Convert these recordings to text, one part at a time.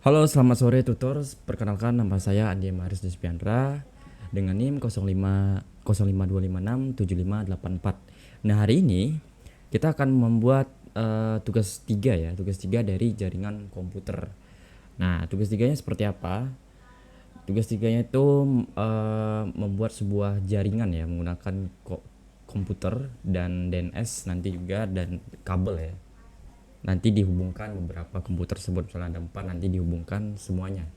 Halo, selamat sore tutor. Perkenalkan nama saya Andi Maris Despiandra dengan NIM 0502567584. Nah, hari ini kita akan membuat tugas 3 ya, tugas 3 dari jaringan komputer. Nah, tugas tiganya seperti apa? Tugas tiganya itu membuat sebuah jaringan ya menggunakan komputer dan DNS nanti juga dan kabel ya. Nanti dihubungkan beberapa komputer tersebut, misalnya ada 4, nanti dihubungkan semuanya.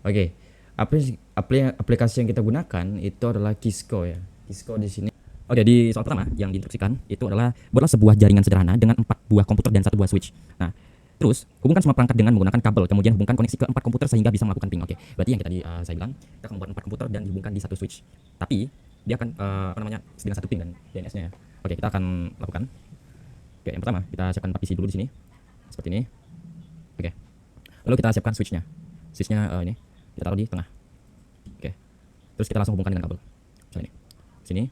Oke, aplikasi yang kita gunakan itu adalah Kisco ya. Kisco di sini. Oke, di soal pertama yang diinstruksikan itu adalah buatlah sebuah jaringan sederhana dengan 4 buah komputer dan 1 buah switch. Nah, terus hubungkan semua perangkat dengan menggunakan kabel, kemudian hubungkan koneksi ke 4 komputer sehingga bisa melakukan ping. Oke, berarti yang tadi saya bilang, kita akan membuat 4 komputer dan dihubungkan di satu switch. Tapi dia akan dengan satu ping dan DNS-nya ya. Oke, kita akan lakukan. Oke, yang pertama kita siapkan partisi dulu di sini seperti ini. Oke, lalu kita siapkan switchnya. Switchnya ini kita taruh di tengah. Oke, terus kita langsung hubungkan dengan kabel. Misalnya ini, sini.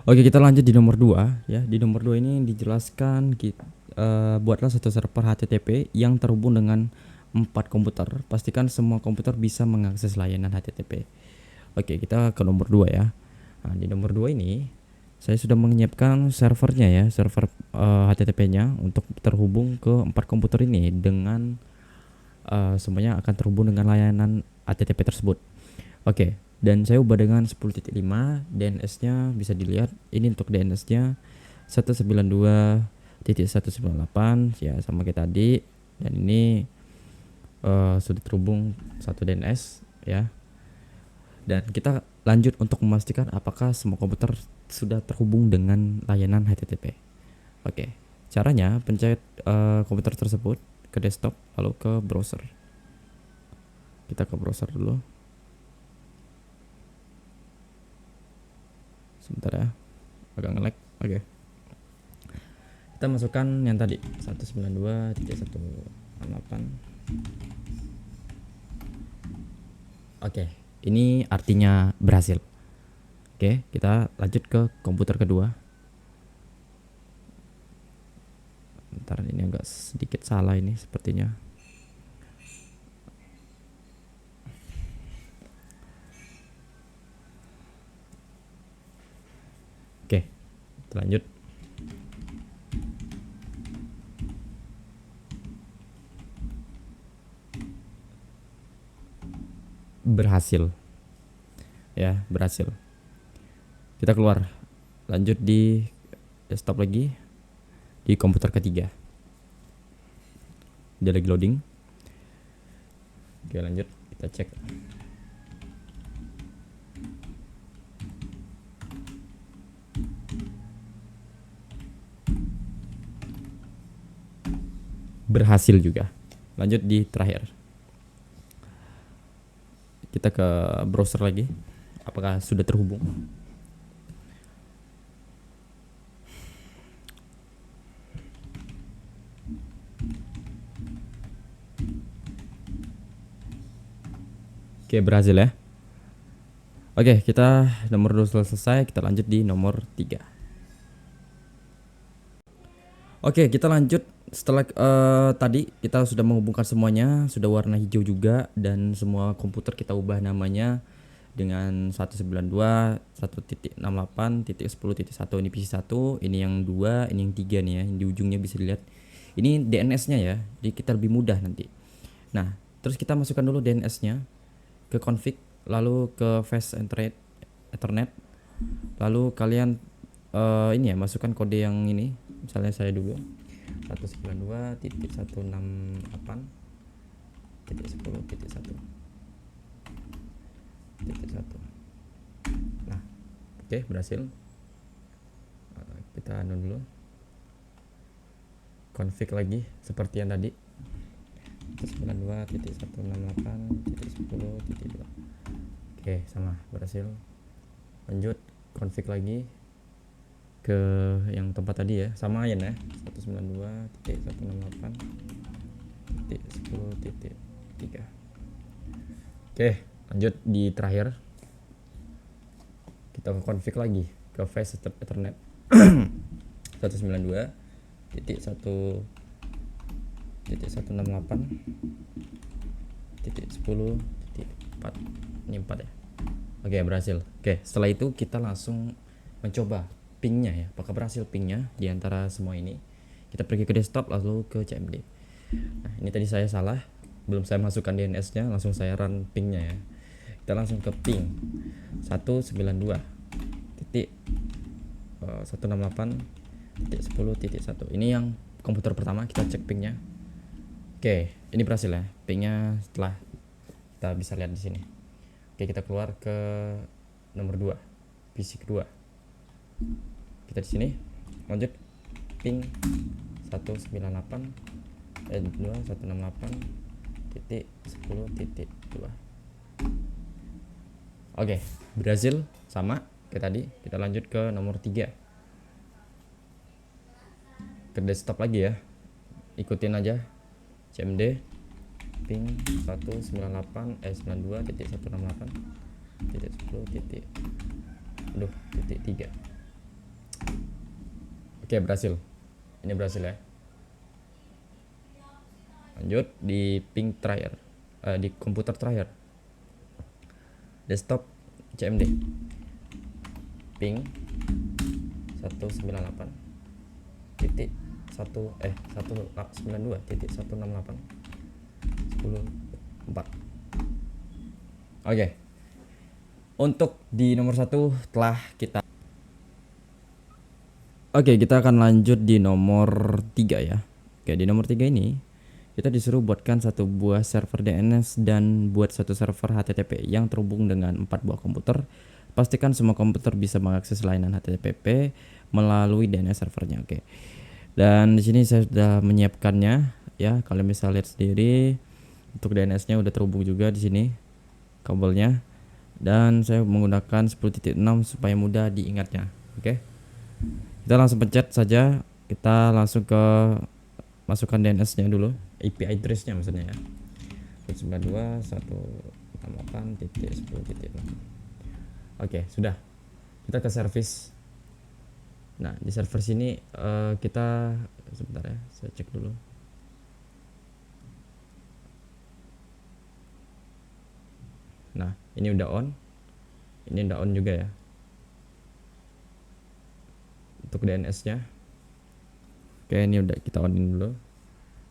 Oke, kita lanjut di nomor 2 ya. Di nomor 2 ini dijelaskan buatlah satu server HTTP yang terhubung dengan 4 komputer. Pastikan semua komputer bisa mengakses layanan HTTP. Oke, kita ke nomor 2 ya. Nah, di nomor 2 ini saya sudah menyiapkan servernya ya, server HTTP-nya untuk terhubung ke 4 komputer ini dengan semuanya akan terhubung dengan layanan HTTP tersebut. Oke, dan saya ubah dengan 10.5. DNS-nya bisa dilihat. Ini untuk DNS-nya 192.198 ya, sama kayak tadi. Dan ini sudah terhubung satu DNS ya. Dan kita lanjut untuk memastikan apakah semua komputer sudah terhubung dengan layanan HTTP. Oke, caranya pencet komputer tersebut ke desktop lalu ke browser. Kita ke browser dulu. Sebentar ya, agak nge-lag. Oke, kita masukkan yang tadi 192.168. Oke, ini artinya berhasil. Oke, kita lanjut ke komputer kedua. Bentar, ini agak sedikit salah ini sepertinya. Oke, kita lanjut. Berhasil ya, berhasil. Kita keluar, lanjut di desktop lagi, di komputer ketiga. Dia lagi loading. Oke, lanjut, kita cek. Berhasil juga. Lanjut di terakhir, kita ke browser lagi, apakah sudah terhubung. Oke, berhasil ya. Oke, kita nomor 2 selesai, kita lanjut di nomor 3. Oke, kita lanjut. Setelah tadi kita sudah menghubungkan semuanya, sudah warna hijau juga, dan semua komputer kita ubah namanya dengan 192, 1.68.10.1. Ini PC1, ini yang 2, ini yang 3 nih ya. Di ujungnya bisa dilihat. Ini DNS-nya ya. Jadi kita lebih mudah nanti. Nah, terus kita masukkan dulu DNS-nya ke config, lalu ke fast Ethernet. Lalu kalian ini ya, masukkan kode yang ini. Misalnya saya dulu 192.168.10.1. Nah, oke, berhasil. Kita anu dulu, config lagi seperti yang tadi, 192.168.10.2. Oke, sama, berhasil. Lanjut config lagi ke yang tempat tadi ya, sama ya, 192.168.10.3. Oke, lanjut di terakhir, kita ke config lagi ke fast Ethernet 192.168.10.4. Ini 4 ya. Oke, berhasil. Oke, setelah itu kita langsung mencoba pingnya ya, apakah berhasil pingnya di antara semua ini. Kita pergi ke desktop lalu ke CMD. Nah, ini tadi saya salah, belum saya masukkan DNS-nya, langsung saya run pingnya ya. Kita langsung ke ping 192.168.10.1. Ini yang komputer pertama, kita cek pingnya. Oke, ini berhasil ya pingnya, setelah kita bisa lihat di sini. Oke, kita keluar ke nomor 2, PC kedua. Kita di sini lanjut ping 168.10.2. Oke, berhasil, sama kayak tadi. Kita lanjut ke nomor 3, ke desktop lagi ya, ikutin aja CMD ping 192.168.10.3. Oke, berhasil. Ini berhasil ya. Lanjut di ping trier, di komputer trier, desktop CMD, ping 198 titik 192 titik 168 10 4. Oke. Untuk di nomor 1 telah kita. Oke, kita akan lanjut di nomor 3 ya. Oke, di nomor 3 ini kita disuruh buatkan satu buah server DNS dan buat satu server HTTP yang terhubung dengan 4 buah komputer. Pastikan semua komputer bisa mengakses layanan HTTP melalui DNS servernya. Oke. Dan di sini saya sudah menyiapkannya ya. Kalian bisa lihat sendiri untuk DNS-nya udah terhubung juga di sini kabelnya. Dan saya menggunakan 10.6 supaya mudah diingatnya. Oke. Kita langsung pencet saja. Kita langsung ke masukkan DNS-nya dulu, IP address-nya maksudnya ya. 192.168.10.6. Oke, sudah. Kita ke service. Nah, di server sini kita sebentar ya, saya cek dulu. Nah, ini udah on. Ini udah on juga ya. Untuk DNS-nya. Oke, ini udah kita onin dulu.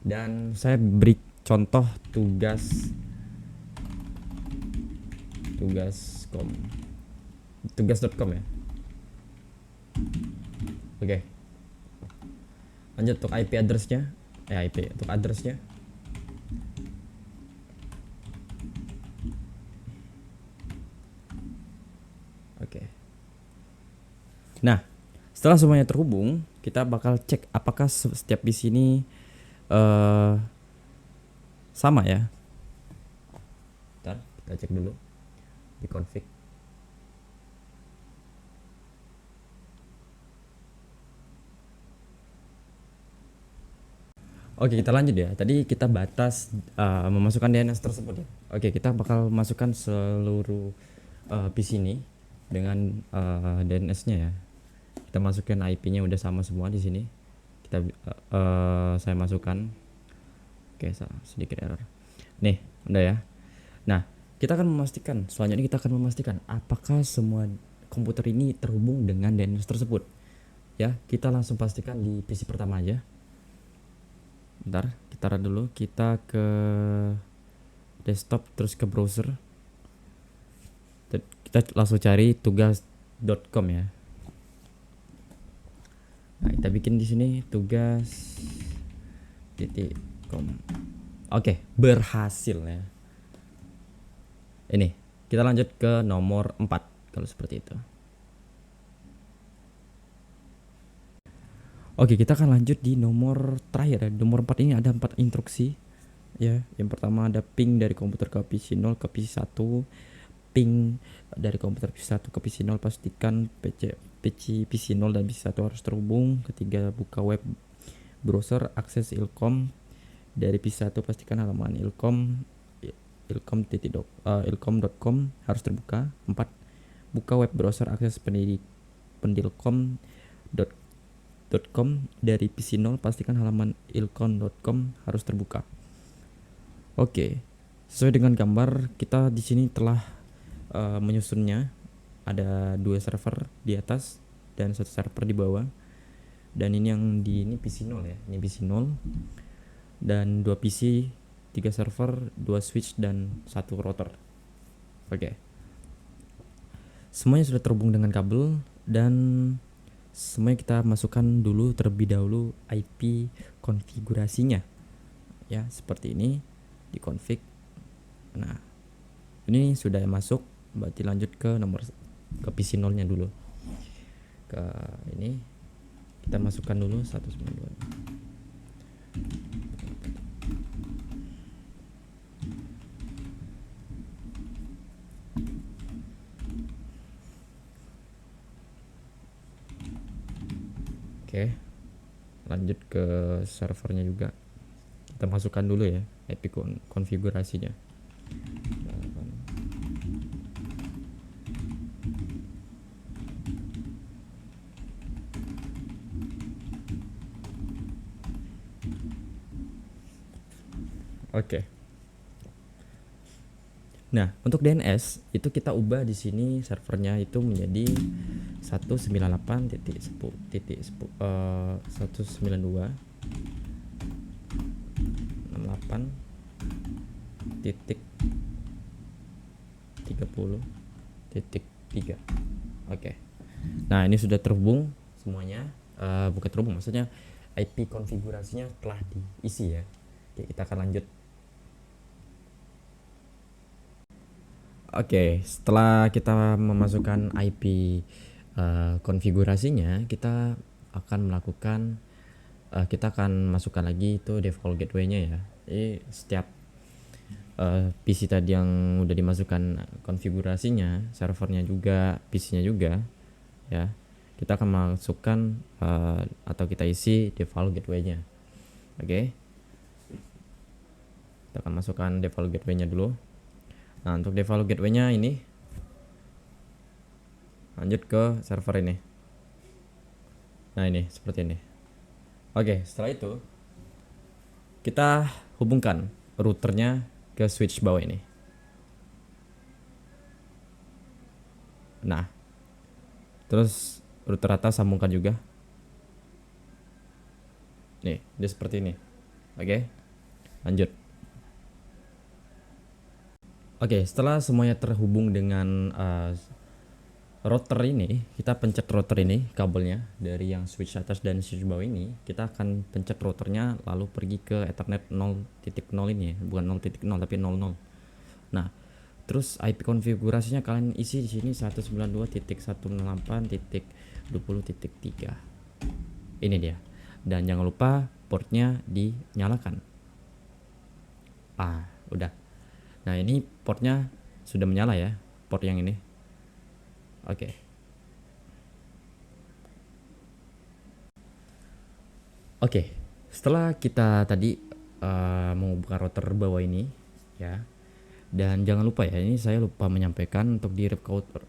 Dan saya beri contoh tugas.com ya. Oke. Lanjut untuk IP address-nya. Untuk address-nya. Oke. Nah, setelah semuanya terhubung, kita bakal cek apakah setiap di sini sama ya. Bentar, kita cek dulu di config. Oke, kita lanjut ya. Tadi kita batas memasukkan DNS tersebut ya. Oke, kita bakal masukkan seluruh PC ini dengan DNS-nya ya. Kita masukin IP-nya udah sama semua di sini. Saya masukkan. Oke, sedikit error. Nih, udah ya. Nah, kita akan memastikan, selanjutnya kita akan memastikan apakah semua komputer ini terhubung dengan DNS tersebut. Ya, kita langsung pastikan di PC pertama aja. Bentar, kita taruh dulu. Kita ke desktop terus ke browser. Kita langsung cari tugas.com ya. Nah, kita bikin di sini tugas.com. Oke, berhasil ya. Ini, kita lanjut ke nomor 4 kalau seperti itu. Oke, kita akan lanjut di nomor terakhir ya. Nomor 4 ini ada 4 instruksi ya. Yang pertama ada ping dari komputer ke PC 0 ke PC 1. Ping dari komputer PC 1 ke PC 0, pastikan PC 0 dan PC 1 harus terhubung. Ketiga, buka web browser, akses ilkom. Dari PC 1 pastikan halaman ilkom.com harus terbuka. 4, buka web browser, akses pendilkom.com. Dari PC 0 pastikan halaman ilkom.com harus terbuka. Oke, sesuai dengan gambar kita di sini telah menyusunnya. Ada 2 server di atas dan 1 server di bawah. Dan ini yang ini PC 0 ya. Ini PC 0 dan 2 PC, 3 server, 2 switch dan 1 router. Oke. Semuanya sudah terhubung dengan kabel dan semuanya kita masukkan dulu terlebih dahulu IP konfigurasinya. Ya, seperti ini di config. Nah, ini sudah masuk, berarti lanjut ke PC 0-nya dulu. Ke ini kita masukkan dulu 192. Oke, lanjut ke servernya juga. Kita masukkan dulu ya IP konfigurasinya. Oke. Nah, untuk DNS itu kita ubah di sini servernya itu menjadi 192.168.30.3. Oke. Nah, ini sudah terhubung semuanya. Bukan terhubung, maksudnya IP konfigurasinya telah diisi ya. Oke, kita akan lanjut. Oke, setelah kita memasukkan IP konfigurasinya, kita akan masukkan lagi itu default gateway-nya ya. Jadi setiap PC tadi yang udah dimasukkan konfigurasinya, servernya juga, PC-nya juga, ya, kita akan masukkan atau kita isi default gateway-nya. Oke, kita akan masukkan default gateway-nya dulu. Nah, untuk default gateway-nya ini lanjut ke server ini. Nah, ini seperti ini. Oke, setelah itu kita hubungkan routernya ke switch bawah ini. Nah, terus router atas sambungkan juga. Nih, dia seperti ini. Oke, lanjut. Oke, setelah semuanya terhubung dengan router ini, kita pencet router ini, kabelnya dari yang switch atas dan switch bawah ini, kita akan pencet routernya lalu pergi ke Ethernet 0.0 ini ya, bukan 0.0 tapi 00. Nah, terus IP konfigurasinya kalian isi di sini 192.168.20.3. Ini dia. Dan jangan lupa portnya dinyalakan. Udah. Nah, ini portnya sudah menyala ya, port yang ini. Oke. Oke, setelah kita tadi menghubungkan router bawah ini ya, dan jangan lupa ya, ini saya lupa menyampaikan untuk di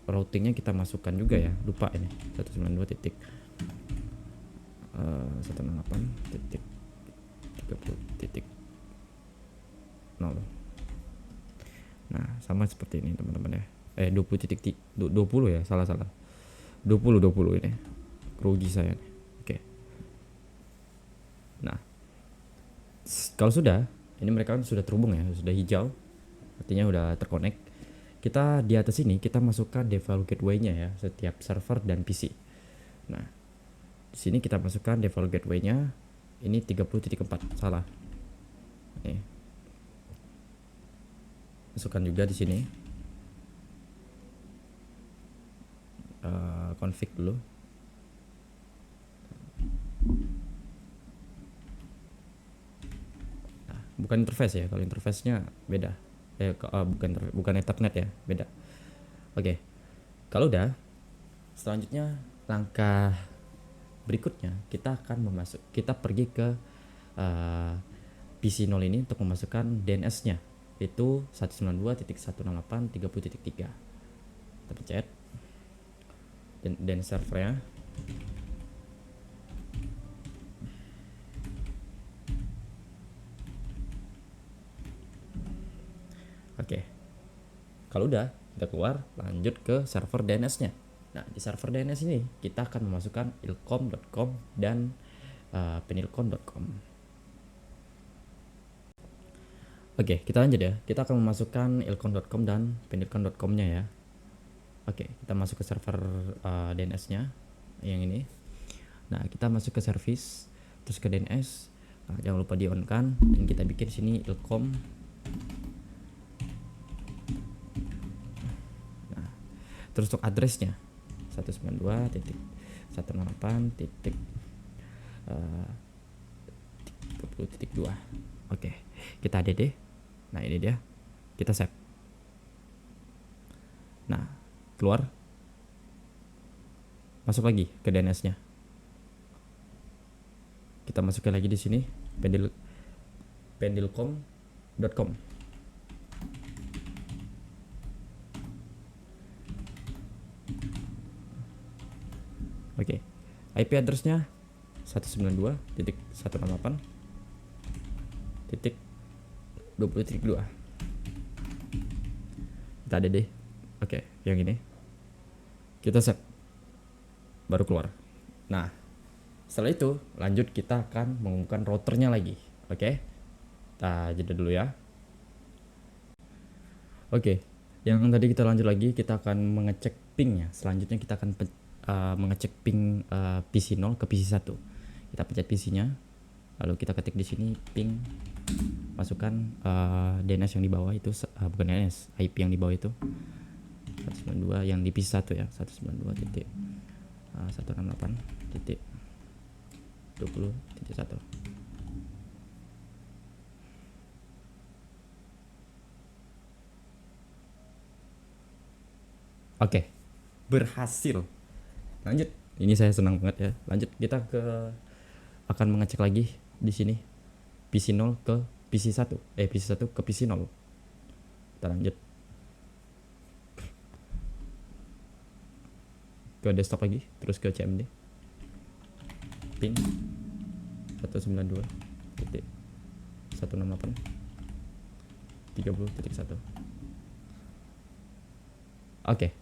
routingnya kita masukkan juga ya, lupa ini 192.168.30.0. Nah, sama seperti ini teman-teman ya. 20 ya, salah 20 ini rugi saya nih. Oke. Nah, kalau sudah, ini mereka kan sudah terhubung ya, sudah hijau, artinya udah terkonek. Kita di atas ini kita masukkan default gateway-nya ya, setiap server dan PC. Nah, di sini kita masukkan default gateway-nya, ini 30.4, salah. Nih. Masukkan juga di sini. Config dulu. Nah, bukan interface ya, kalau interface-nya beda. Bukan Ethernet ya, beda. Oke. Kalau udah, selanjutnya langkah berikutnya kita pergi ke PC 0 ini untuk memasukkan DNS-nya, yaitu 192.168.30.3. Kita pencet dan servernya. Oke. Kalau udah, kita keluar, lanjut ke server DNS-nya. Nah, di server DNS ini kita akan memasukkan ilkom.com dan penilkon.com. Oke, kita lanjut ya. Kita akan memasukkan ilkom.com dan penilkon.com-nya ya. Oke, kita masuk ke server DNS-nya yang ini. Nah, kita masuk ke service, terus ke DNS. Nah, jangan lupa di-on-kan, dan kita bikin sini ilkom. Nah, terus untuk address-nya 192.168.30.2. Oke, kita add. Nah, ini dia. Kita save. Nah, keluar, masuk lagi ke DNS-nya. Kita masukkan lagi di sini penilkom.com. Oke. IP address-nya 192.168.30.2. 20.2. Kita ada deh. Oke, yang ini kita save, baru keluar. Nah, setelah itu lanjut kita akan mengumumkan routernya lagi. Oke, kita jeda dulu ya. Oke, yang tadi kita lanjut lagi, kita akan mengecek pingnya. Selanjutnya kita akan mengecek ping PC 0 ke PC 1. Kita pencet PC-nya, lalu kita ketik di sini ping, masukkan DNS yang di bawah itu, bukan DNS, IP yang di bawah itu 192 yang di PC 1 ya, 192.168.20.1. Oke, berhasil. Lanjut, ini saya senang banget ya. Lanjut, kita akan mengecek lagi di sini PC 0 ke PC 1, PC 1 ke PC 0. Kita lanjut ke desktop lagi, terus ke CMD ping 192.168.30.1. Oke,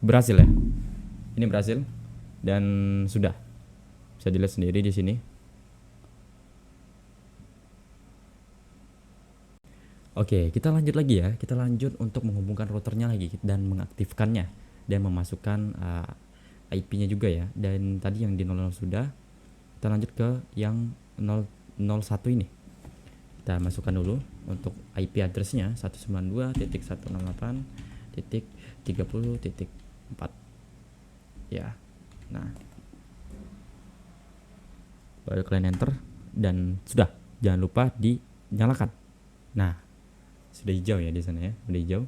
berhasil ya. Ini berhasil dan sudah bisa dilihat sendiri di sini. Oke, kita lanjut lagi ya. Kita lanjut untuk menghubungkan routernya lagi dan mengaktifkannya dan memasukkan IP-nya juga ya. Dan tadi yang di 00 sudah. Kita lanjut ke yang 001 ini. Kita masukkan dulu untuk IP address-nya 192.168.30.4 ya. Nah, baru kalian enter dan sudah. Jangan lupa dinyalakan. Nah, sudah hijau ya di sana ya, udah hijau.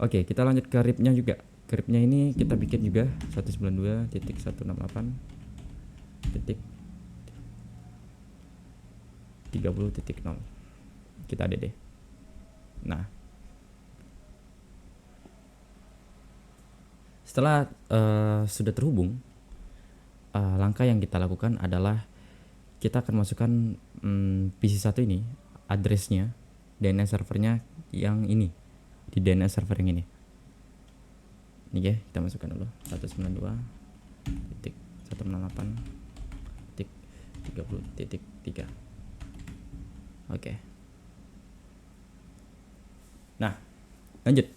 Oke, kita lanjut ke RIP-nya juga. Ke RIP-nya ini kita bikin juga 192.168.30.0. Kita ada deh. Nah, setelah sudah terhubung, langkah yang kita lakukan adalah kita akan masukkan PC 1 ini, addressnya, DNS servernya yang ini, di DNS server yang ini. Ini ya, kita masukkan dulu 192.168.30.3. Oke. Nah, lanjut.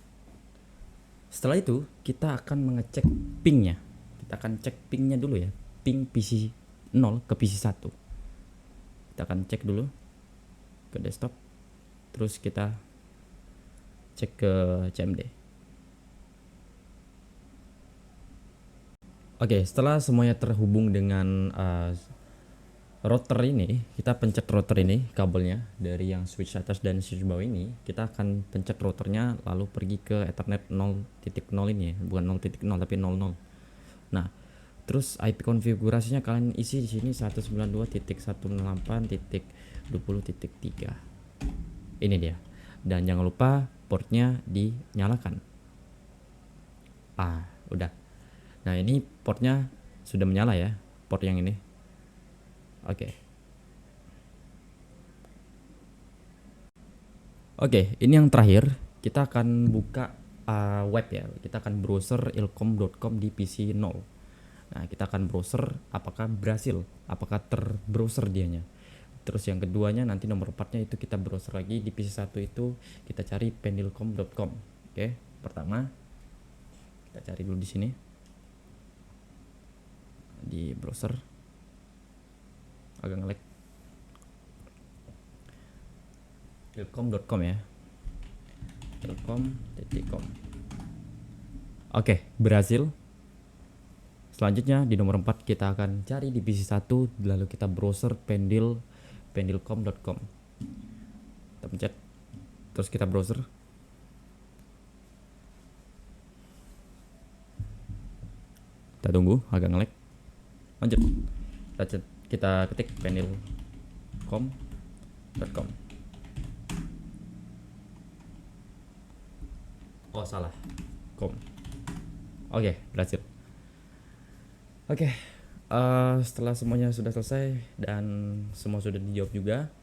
Setelah itu kita akan mengecek pingnya. Kita akan cek pingnya dulu ya, ping PC 0 ke PC 1. Kita akan cek dulu ke desktop, terus kita cek ke CMD. Oke, setelah semuanya terhubung dengan router ini, kita pencet router ini, kabelnya dari yang switch atas dan switch bawah ini, kita akan pencet routernya lalu pergi ke Ethernet 0.0 ini ya, bukan 0.0 tapi 00. Nah, terus IP konfigurasinya kalian isi di sini 192.168.20.3. Ini dia. Dan jangan lupa portnya dinyalakan. Udah. Nah, ini portnya sudah menyala ya, port yang ini. Oke, ini yang terakhir. Kita akan buka web ya. Kita akan browser ilkom.com di PC 0. Nah, kita akan browser apakah berhasil, apakah terbrowser dianya. Terus yang keduanya nanti nomor 4-nya itu kita browser lagi di PC 1 itu kita cari pendilkom.com. Oke, pertama kita cari dulu di sini di browser, agak nge-lag. ilkom.com ya, ilkom.com. Oke, berhasil. Selanjutnya di nomor 4 kita akan cari di PC 1, lalu kita browser pendilkom.com. Kita pencet, terus kita browser. Kita tunggu agak nge-lag. Lanjut, kita ketik pendilkom.com. Oh, salah, com. Oke, berhasil. Oke, setelah semuanya sudah selesai dan semua sudah dijawab juga,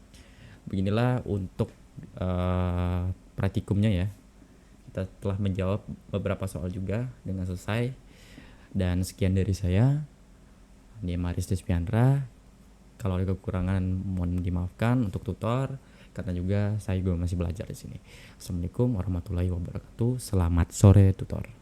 beginilah untuk praktikumnya ya. Kita telah menjawab beberapa soal juga dengan selesai. Dan sekian dari saya, ini Maris Despiandra. Kalau ada kekurangan mohon dimaafkan untuk tutor, karena juga saya juga masih belajar di sini. Assalamualaikum warahmatullahi wabarakatuh. Selamat sore tutor.